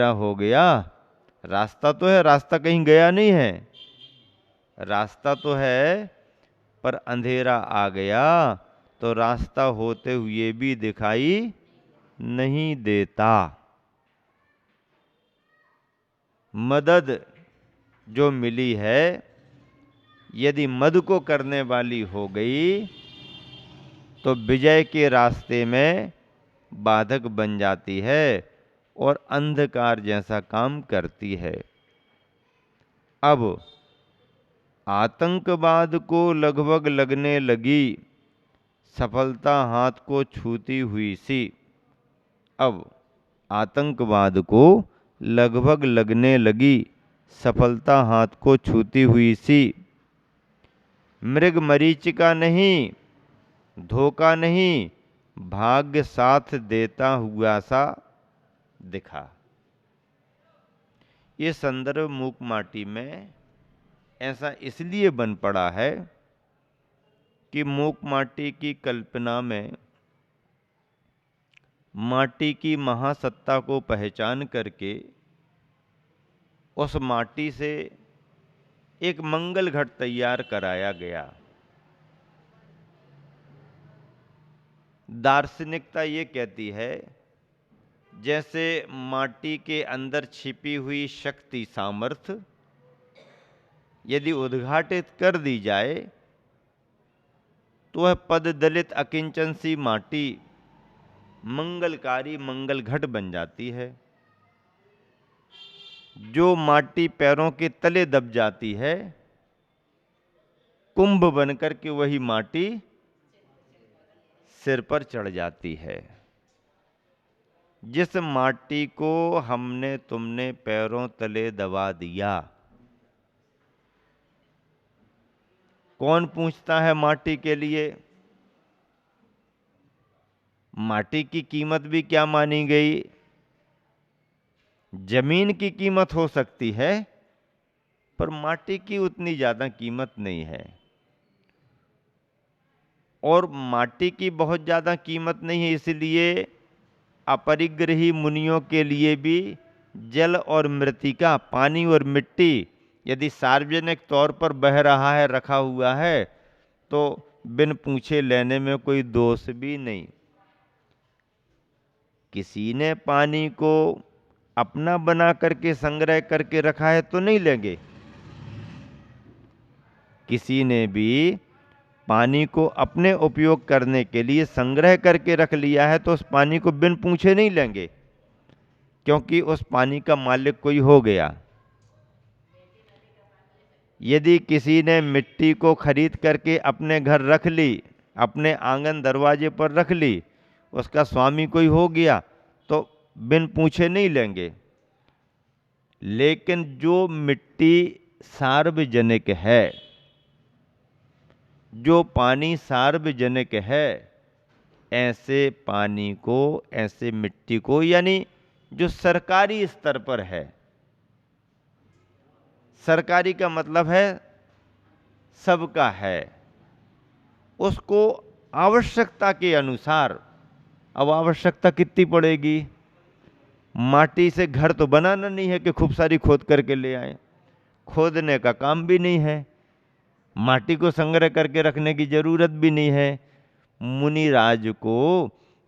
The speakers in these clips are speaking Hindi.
अंधेरा हो गया। रास्ता तो है, रास्ता कहीं गया नहीं है, रास्ता तो है, पर अंधेरा आ गया तो रास्ता होते हुए भी दिखाई नहीं देता। मदद जो मिली है यदि मद को करने वाली हो गई तो विजय के रास्ते में बाधक बन जाती है और अंधकार जैसा काम करती है। अब आतंकवाद को लगभग लगने लगी सफलता हाथ को छूती हुई सी। अब आतंकवाद को लगभग लगने लगी सफलता हाथ को छूती हुई सी। मृग मरीचिका नहीं, धोखा नहीं, भाग्य साथ देता हुआ सा दिखा। ये संदर्भ मूक माटी में ऐसा इसलिए बन पड़ा है कि मूक माटी की कल्पना में माटी की महासत्ता को पहचान करके उस माटी से एक मंगल घट तैयार कराया गया। दार्शनिकता ये कहती है जैसे माटी के अंदर छिपी हुई शक्ति सामर्थ्य यदि उद्घाटित कर दी जाए तो वह पद दलित अकिंचन सी माटी मंगलकारी मंगल घट बन जाती है। जो माटी पैरों के तले दब जाती है कुंभ बनकर के वही माटी सिर पर चढ़ जाती है। जिस माटी को हमने तुमने पैरों तले दबा दिया, कौन पूछता है माटी के लिए? माटी की कीमत भी क्या मानी गई? जमीन की कीमत हो सकती है पर माटी की उतनी ज्यादा कीमत नहीं है। और माटी की बहुत ज्यादा कीमत नहीं है इसलिए अपरिग्रही मुनियों के लिए भी जल और मृतिका, पानी और मिट्टी यदि सार्वजनिक तौर पर बह रहा है, रखा हुआ है, तो बिन पूछे लेने में कोई दोष भी नहीं। किसी ने पानी को अपना बना करके संग्रह करके रखा है तो नहीं लेंगे। किसी ने भी पानी को अपने उपयोग करने के लिए संग्रह करके रख लिया है तो उस पानी को बिन पूछे नहीं लेंगे, क्योंकि उस पानी का मालिक कोई हो गया। यदि किसी ने मिट्टी को खरीद करके अपने घर रख ली, अपने आंगन दरवाजे पर रख ली, उसका स्वामी कोई हो गया तो बिन पूछे नहीं लेंगे। लेकिन जो मिट्टी सार्वजनिक है, जो पानी सार्वजनिक है, ऐसे पानी को, ऐसे मिट्टी को, यानी जो सरकारी स्तर पर है, सरकारी का मतलब है सबका है, उसको आवश्यकता के अनुसार, अब आवश्यकता कितनी पड़ेगी? माटी से घर तो बनाना नहीं है कि खूब सारी खोद करके ले आए, खोदने का काम भी नहीं है, माटी को संग्रह करके रखने की जरूरत भी नहीं है। मुनिराज को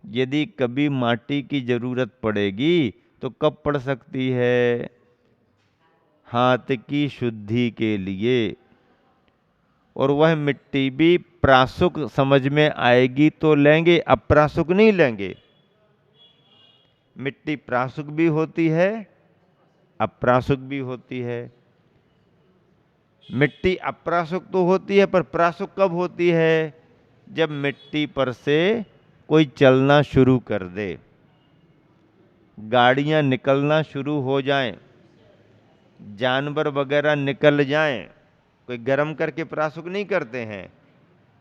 यदि कभी माटी की जरूरत पड़ेगी तो कब पड़ सकती है? हाथ की शुद्धि के लिए। और वह मिट्टी भी प्रासुक समझ में आएगी तो लेंगे, अप्रासुक नहीं लेंगे। मिट्टी प्रासुक भी होती है, अप्रासुक भी होती है। मिट्टी अप्रासुक तो होती है पर प्रासुक कब होती है? जब मिट्टी पर से कोई चलना शुरू कर दे, गाड़ियां निकलना शुरू हो जाएं, जानवर वगैरह निकल जाएं। कोई गर्म करके प्रासुक नहीं करते हैं,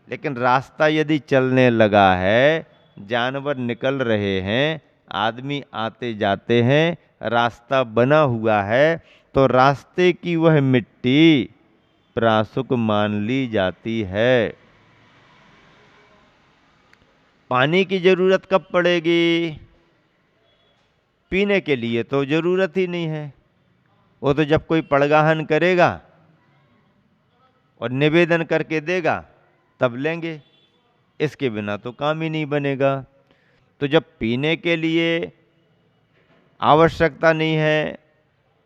लेकिन रास्ता यदि चलने लगा है, जानवर निकल रहे हैं, आदमी आते जाते हैं, रास्ता बना हुआ है, तो रास्ते की वह मिट्टी प्रासुक मान ली जाती है। पानी की जरूरत कब पड़ेगी? पीने के लिए तो जरूरत ही नहीं है, वो तो जब कोई पड़गाहन करेगा और निवेदन करके देगा तब लेंगे, इसके बिना तो काम ही नहीं बनेगा। तो जब पीने के लिए आवश्यकता नहीं है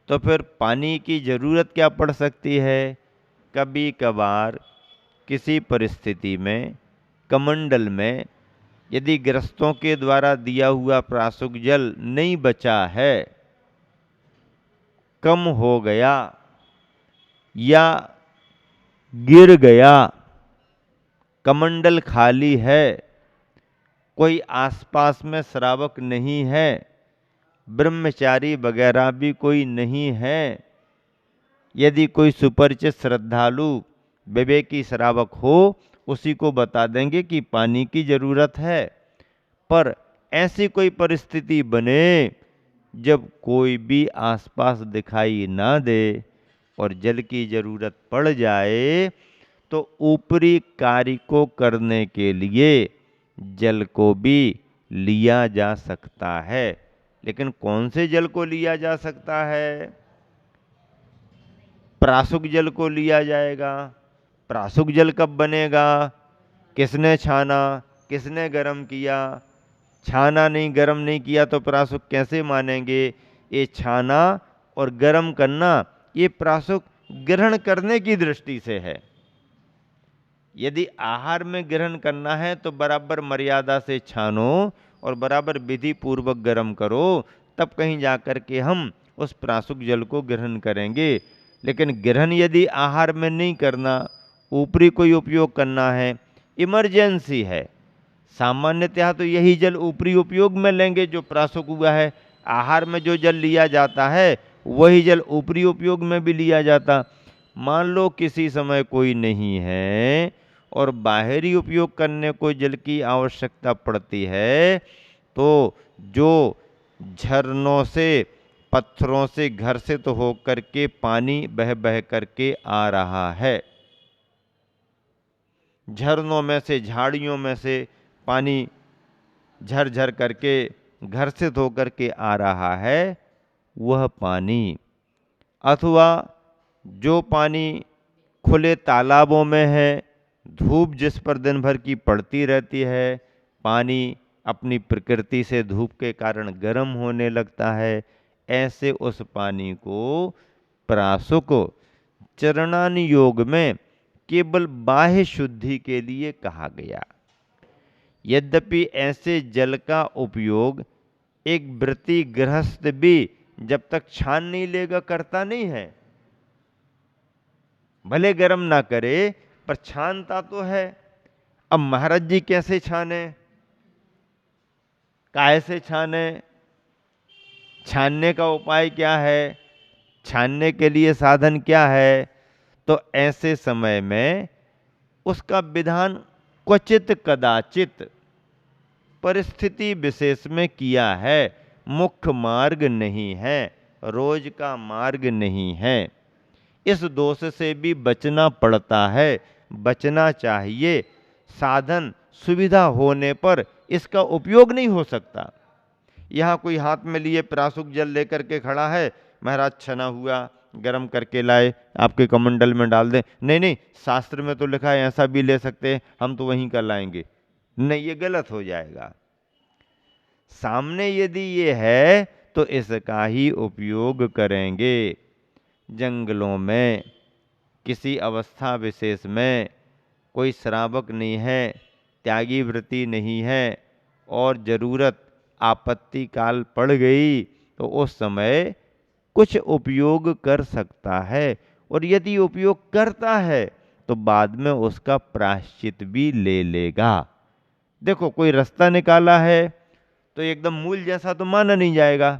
तो फिर पानी की ज़रूरत क्या पड़ सकती है? कभी कभार किसी परिस्थिति में कमंडल में यदि गृहस्थों के द्वारा दिया हुआ प्रासुक जल नहीं बचा है, कम हो गया या गिर गया, कमंडल खाली है, कोई आसपास में श्रावक नहीं है, ब्रह्मचारी वगैरह भी कोई नहीं है, यदि कोई सुपरिचित श्रद्धालु विवेकी श्रावक हो उसी को बता देंगे कि पानी की जरूरत है। पर ऐसी कोई परिस्थिति बने जब कोई भी आसपास दिखाई ना दे और जल की जरूरत पड़ जाए, तो ऊपरी कार्य को करने के लिए जल को भी लिया जा सकता है। लेकिन कौन से जल को लिया जा सकता है? प्रासुक जल को लिया जाएगा। प्रासुक जल कब बनेगा? किसने छाना, किसने गर्म किया? छाना नहीं, गर्म नहीं किया तो प्रासुक कैसे मानेंगे? ये छाना और गर्म करना ये प्रासुक ग्रहण करने की दृष्टि से है। यदि आहार में ग्रहण करना है तो बराबर मर्यादा से छानो और बराबर विधि पूर्वक गर्म करो, तब कहीं जाकर के हम उस प्रासुक जल को ग्रहण करेंगे। लेकिन ग्रहण यदि आहार में नहीं करना, ऊपरी कोई उपयोग करना है, इमरजेंसी है, सामान्यतः तो यही जल ऊपरी उपयोग में लेंगे जो प्रासुक हुआ है। आहार में जो जल लिया जाता है वही जल ऊपरी उपयोग में भी लिया जाता। मान लो किसी समय कोई नहीं है और बाहरी उपयोग करने को जल की आवश्यकता पड़ती है, तो जो झरनों से, पत्थरों से घर्षित होकर के पानी बह बह करके आ रहा है, झरनों में से, झाड़ियों में से पानी झरझर करके घर्षित होकर के आ रहा है, वह पानी, अथवा जो पानी खुले तालाबों में है, धूप जिस पर दिन भर की पड़ती रहती है, पानी अपनी प्रकृति से धूप के कारण गर्म होने लगता है, ऐसे उस पानी को प्रासुक चरणान योग में केवल बाह्य शुद्धि के लिए कहा गया। यद्यपि ऐसे जल का उपयोग एक व्रती गृहस्थ भी जब तक छान नहीं लेगा करता नहीं है। भले गर्म ना करे पर छानता तो है। अब महाराज जी कैसे छाने, काहे से छाने, छानने का उपाय क्या है, छानने के लिए साधन क्या है? तो ऐसे समय में उसका विधान क्वचित कदाचित परिस्थिति विशेष में किया है, मुख्य मार्ग नहीं है, रोज का मार्ग नहीं है। इस दोष से भी बचना पड़ता है, बचना चाहिए। साधन सुविधा होने पर इसका उपयोग नहीं हो सकता। यहाँ कोई हाथ में लिए प्रासुक जल लेकर के खड़ा है, महाराज छना हुआ गर्म करके लाए आपके कमंडल में डाल दें, नहीं नहीं शास्त्र में तो लिखा है ऐसा भी ले सकते हैं, हम तो वहीं का लाएंगे, नहीं, ये गलत हो जाएगा। सामने यदि ये है तो इसका ही उपयोग करेंगे। जंगलों में किसी अवस्था विशेष में कोई श्रावक नहीं है, त्यागी व्रती नहीं है और जरूरत आपत्ति काल पड़ गई तो उस समय कुछ उपयोग कर सकता है, और यदि उपयोग करता है तो बाद में उसका प्रायश्चित भी ले लेगा। देखो कोई रास्ता निकाला है तो एकदम मूल जैसा तो माना नहीं जाएगा,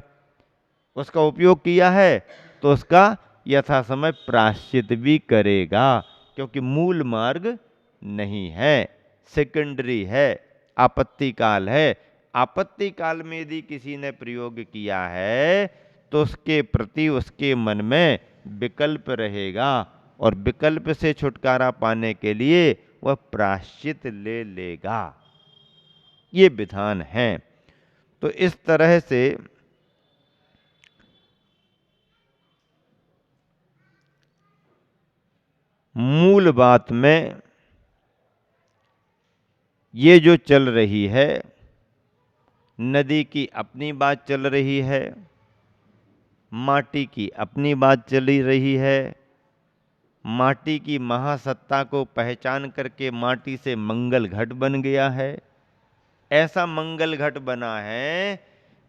उसका उपयोग किया है तो उसका यथा समय प्रायश्चित भी करेगा, क्योंकि मूल मार्ग नहीं है, सेकेंडरी है, आपत्ति काल है। आपत्ति काल में यदि किसी ने प्रयोग किया है तो उसके प्रति उसके मन में विकल्प रहेगा और विकल्प से छुटकारा पाने के लिए वह प्रायश्चित ले लेगा। ये विधान है। तो इस तरह से मूल बात में ये जो चल रही है, नदी की अपनी बात चल रही है, माटी की अपनी बात चली रही है। माटी की महासत्ता को पहचान करके माटी से मंगल घट बन गया है। ऐसा मंगल घट बना है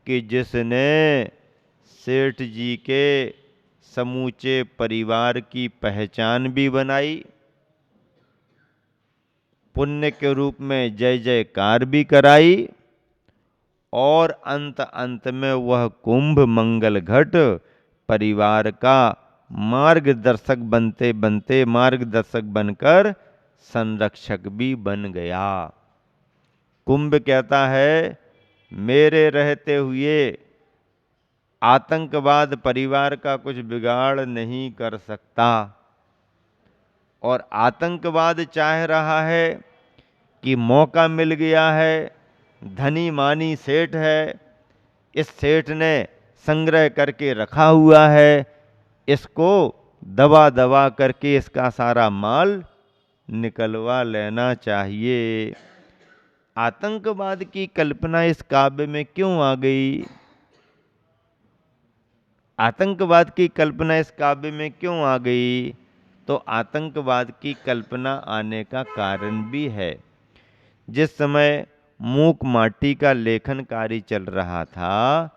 कि जिसने सेठ जी के समूचे परिवार की पहचान भी बनाई, पुण्य के रूप में जय जयकार भी कराई, और अंत अंत में वह कुंभ मंगल घट परिवार का मार्गदर्शक बनते बनते मार्गदर्शक बनकर संरक्षक भी बन गया। कुंभ कहता है, मेरे रहते हुए आतंकवाद परिवार का कुछ बिगाड़ नहीं कर सकता, और आतंकवाद चाह रहा है कि मौका मिल गया है, धनी मानी सेठ है, इस सेठ ने संग्रह करके रखा हुआ है, इसको दबा दबा करके इसका सारा माल निकलवा लेना चाहिए। आतंकवाद की कल्पना इस काव्य में क्यों आ गई? आतंकवाद की कल्पना इस काव्य में क्यों आ गई? तो आतंकवाद की कल्पना आने का कारण भी है। जिस समय मूक माटी का लेखन कार्य चल रहा था,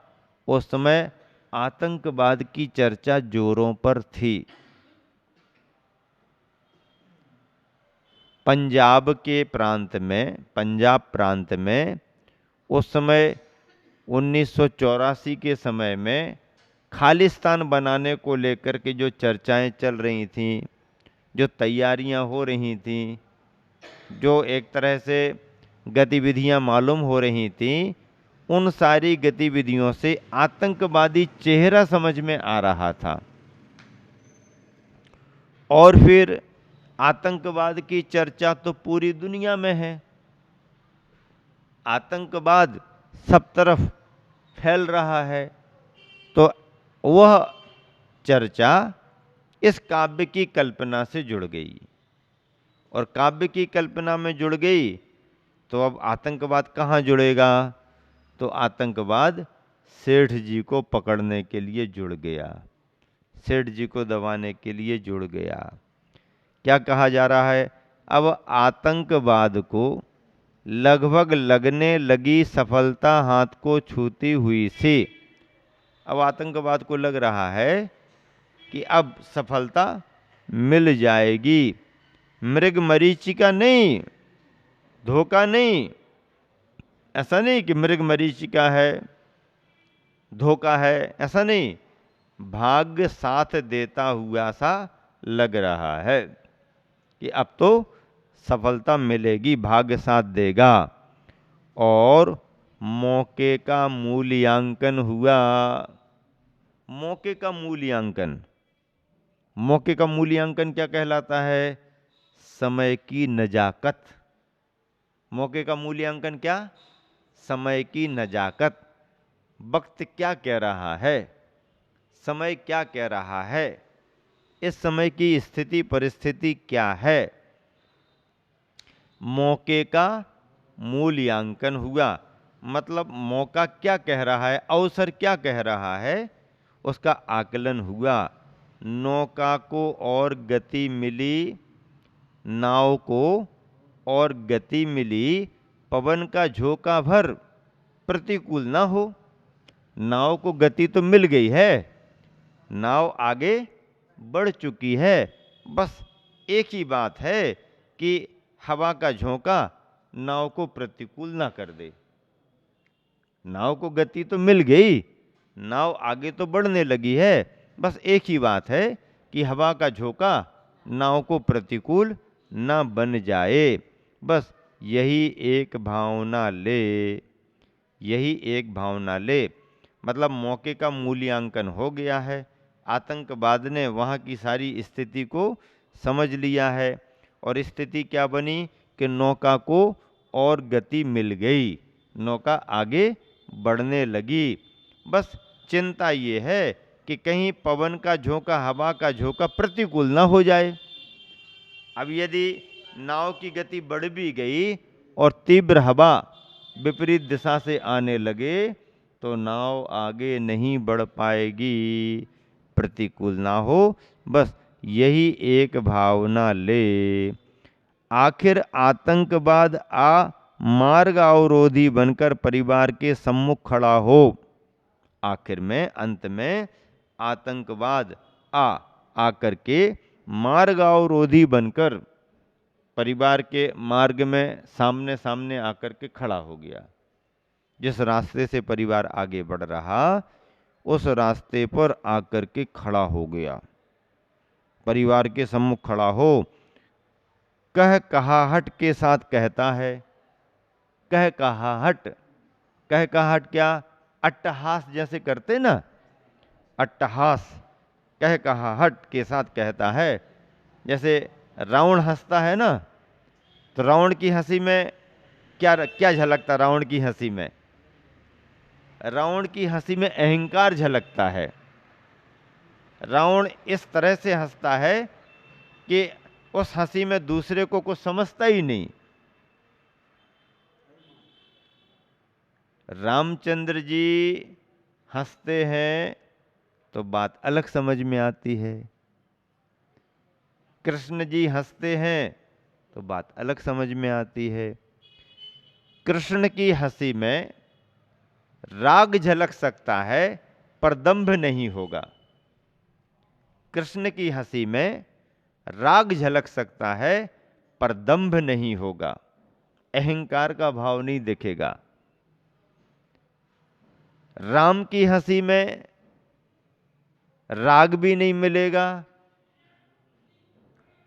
उस समय आतंकवाद की चर्चा जोरों पर थी। पंजाब प्रांत में उस समय 1984 के समय में खालिस्तान बनाने को लेकर के जो चर्चाएं चल रही थीं, जो तैयारियां हो रही थीं, जो एक तरह से गतिविधियां मालूम हो रही थीं, उन सारी गतिविधियों से आतंकवादी चेहरा समझ में आ रहा था। और फिर आतंकवाद की चर्चा तो पूरी दुनिया में है। आतंकवाद सब तरफ फैल रहा है, तो वह चर्चा इस काव्य की कल्पना से जुड़ गई, और काव्य की कल्पना में जुड़ गई तो अब आतंकवाद कहाँ जुड़ेगा? तो आतंकवाद सेठ जी को पकड़ने के लिए जुड़ गया, सेठ जी को दबाने के लिए जुड़ गया। क्या कहा जा रहा है? अब आतंकवाद को लगभग लगने लगी सफलता हाथ को छूती हुई सी। अब आतंकवाद को लग रहा है कि अब सफलता मिल जाएगी। मृग मरीचिका नहीं, धोखा नहीं। ऐसा नहीं कि मृग मरीचिका है, धोखा है, ऐसा नहीं। भाग्य साथ देता हुआ सा लग रहा है कि अब तो सफलता मिलेगी, भाग्य साथ देगा। और मौके का मूल्यांकन हुआ। मौके का मूल्यांकन, मौके का मूल्यांकन क्या कहलाता है? समय की नजाकत। मौके का मूल्यांकन क्या? समय की नजाकत। वक्त क्या कह रहा है, समय क्या कह रहा है, इस समय की स्थिति परिस्थिति क्या है, मौके का मूल्यांकन हुआ। मतलब मौका क्या कह रहा है, अवसर क्या कह रहा है, उसका आकलन हुआ। नौका को और गति मिली, नाव को और गति मिली, पवन का झोंका भर प्रतिकूल ना हो। नाव को गति तो मिल गई है, नाव आगे बढ़ चुकी है, बस एक ही बात है कि हवा का झोंका नाव को प्रतिकूल ना कर दे। नाव को गति तो मिल गई, नाव आगे तो बढ़ने लगी है, बस एक ही बात है कि हवा का झोंका नाव को प्रतिकूल ना बन जाए। बस यही एक भावना ले, यही एक भावना ले। मतलब मौके का मूल्यांकन हो गया है, आतंकवाद ने वहाँ की सारी स्थिति को समझ लिया है, और स्थिति क्या बनी कि नौका को और गति मिल गई, नौका आगे बढ़ने लगी। बस चिंता ये है कि कहीं पवन का झोंका, हवा का झोंका प्रतिकूल ना हो जाए। अब यदि नाव की गति बढ़ भी गई और तीव्र हवा विपरीत दिशा से आने लगे तो नाव आगे नहीं बढ़ पाएगी, प्रतिकूल ना हो, बस यही एक भावना ले। आखिर आतंकवाद मार्ग अवरोधी बनकर परिवार के सम्मुख खड़ा हो। आखिर में, अंत में आतंकवाद आकर के मार्ग अवरोधी बनकर परिवार के मार्ग में सामने सामने आकर के खड़ा हो गया। जिस रास्ते से परिवार आगे बढ़ रहा उस रास्ते पर आकर के खड़ा हो गया, परिवार के सम्मुख खड़ा हो। कह कहाहट के साथ कहता है, कह कहाहट, कह कहाहट क्या, अट्टहास जैसे करते ना, अट्टहास, कह कहाहट के साथ कहता है। जैसे रावण हंसता है ना, तो रावण की हंसी में क्या क्या झलकता, रावण की हंसी में, रावण की हंसी में अहंकार झलकता है। रावण इस तरह से हंसता है कि उस हंसी में दूसरे को कुछ समझता ही नहीं। रामचंद्र जी हंसते हैं तो बात अलग समझ में आती है, कृष्ण जी हंसते हैं तो बात अलग समझ में आती है। कृष्ण की हंसी में राग झलक सकता है पर दंभ नहीं होगा। कृष्ण की हंसी में राग झलक सकता है पर दंभ नहीं होगा, अहंकार का भाव नहीं दिखेगा। राम की हंसी में राग भी नहीं मिलेगा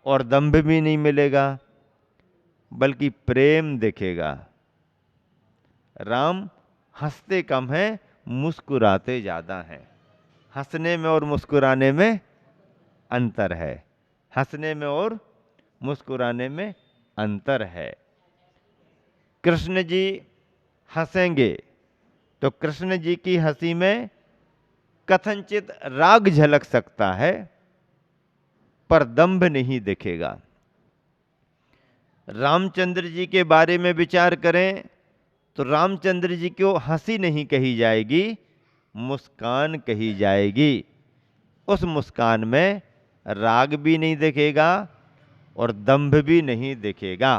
और दंभ भी नहीं मिलेगा, बल्कि प्रेम दिखेगा। राम हंसते कम हैं, मुस्कुराते ज्यादा हैं। हंसने में और मुस्कुराने में अंतर है, हंसने में और मुस्कुराने में अंतर है। कृष्ण जी हंसेंगे तो कृष्ण जी की हंसी में कथनचित राग झलक सकता है पर दंभ नहीं दिखेगा। रामचंद्र जी के बारे में विचार करें तो रामचंद्र जी को हंसी नहीं कही जाएगी, मुस्कान कही जाएगी। उस मुस्कान में राग भी नहीं दिखेगा और दंभ भी नहीं दिखेगा।